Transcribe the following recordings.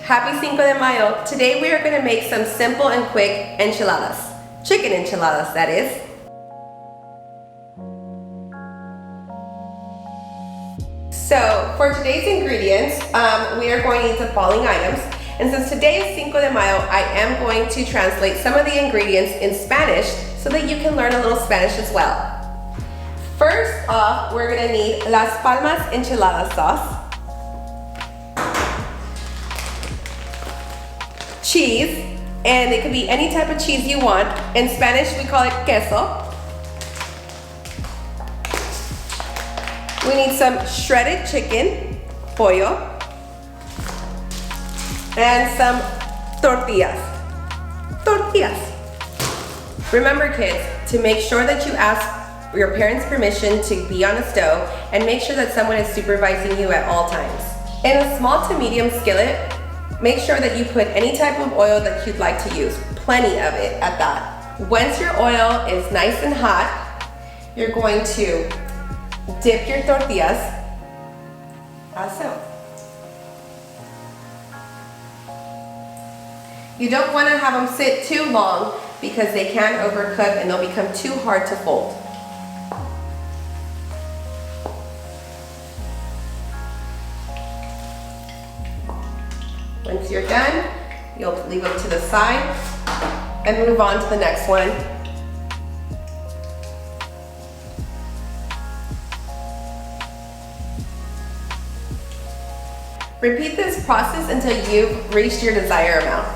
Happy Cinco de Mayo. Today we are going to make some simple and quick enchiladas. Chicken enchiladas, that is. So for today's ingredients, we are going to need the following items. And since today is Cinco de Mayo, I am going to translate some of the ingredients in Spanish so that you can learn a little Spanish as well. First off, we're going to need Las Palmas enchilada sauce, cheese, and it could be any type of cheese you want. In Spanish, we call it queso. We need some shredded chicken, pollo, and some tortillas. Remember, kids, to make sure that you ask your parents' permission to be on the stove and make sure that someone is supervising you at all times. In a small to medium skillet, make sure that you put any type of oil that you'd like to use, plenty of it at that. Once your oil is nice and hot, you're going to dip your tortillas, as so. You don't want to have them sit too long because they can overcook and they'll become too hard to fold. Once you're done, you'll leave them to the side and move on to the next one. Repeat this process until you've reached your desired amount.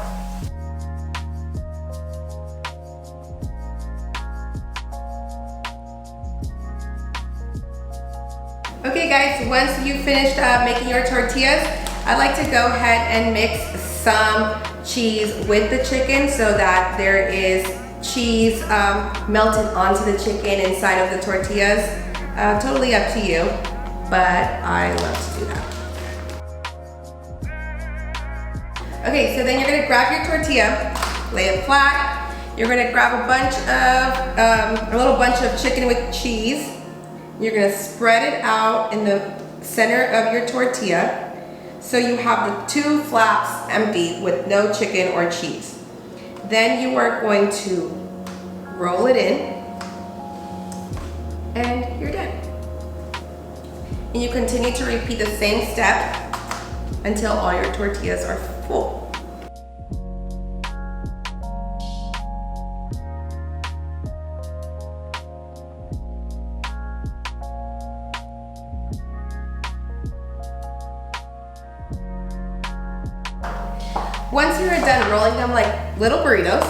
Okay guys, once you've finished making your tortillas, I'd like to go ahead and mix some cheese with the chicken so that there is cheese melted onto the chicken inside of the tortillas. Totally up to you, but I love to do that. Okay, so then you're gonna grab your tortilla, lay it flat. You're gonna grab a little bunch of chicken with cheese. You're gonna spread it out in the center of your tortilla so you have the two flaps empty with no chicken or cheese. Then you are going to roll it in and you're done. And you continue to repeat the same step until all your tortillas are full. Once you're done rolling them like little burritos,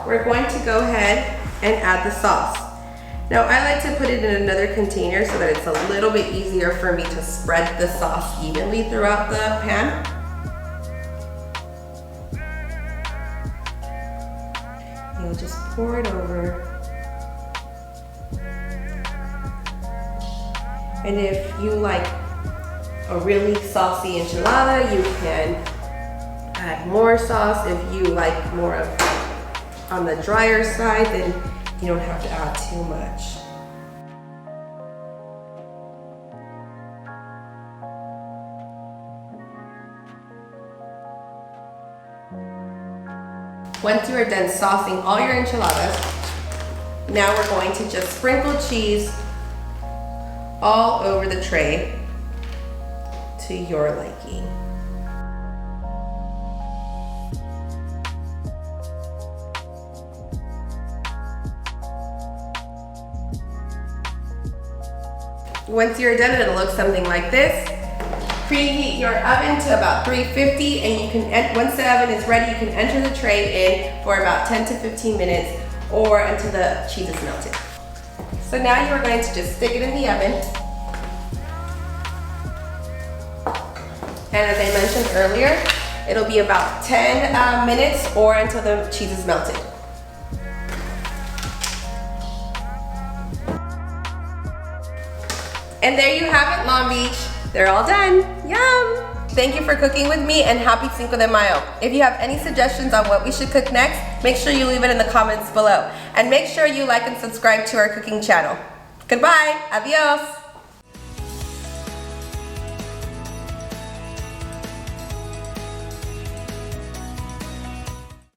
we're going to go ahead and add the sauce. Now I like to put it in another container so that it's a little bit easier for me to spread the sauce evenly throughout the pan. You'll just pour it over. And if you like a really saucy enchilada, you can add more sauce. If you like more of on the drier side, then you don't have to add too much. Once you are done saucing all your enchiladas, now we're going to just sprinkle cheese all over the tray to your liking. Once you're done, it'll look something like this. Preheat your oven to about 350 and you can, once the oven is ready, you can enter the tray in for about 10 to 15 minutes or until the cheese is melted. So now you are going to just stick it in the oven. And as I mentioned earlier, it'll be about 10 minutes or until the cheese is melted. And there you have it, Long Beach. They're all done. Yum! Thank you for cooking with me and happy Cinco de Mayo. If you have any suggestions on what we should cook next, make sure you leave it in the comments below. And make sure you like and subscribe to our cooking channel. Goodbye. Adios.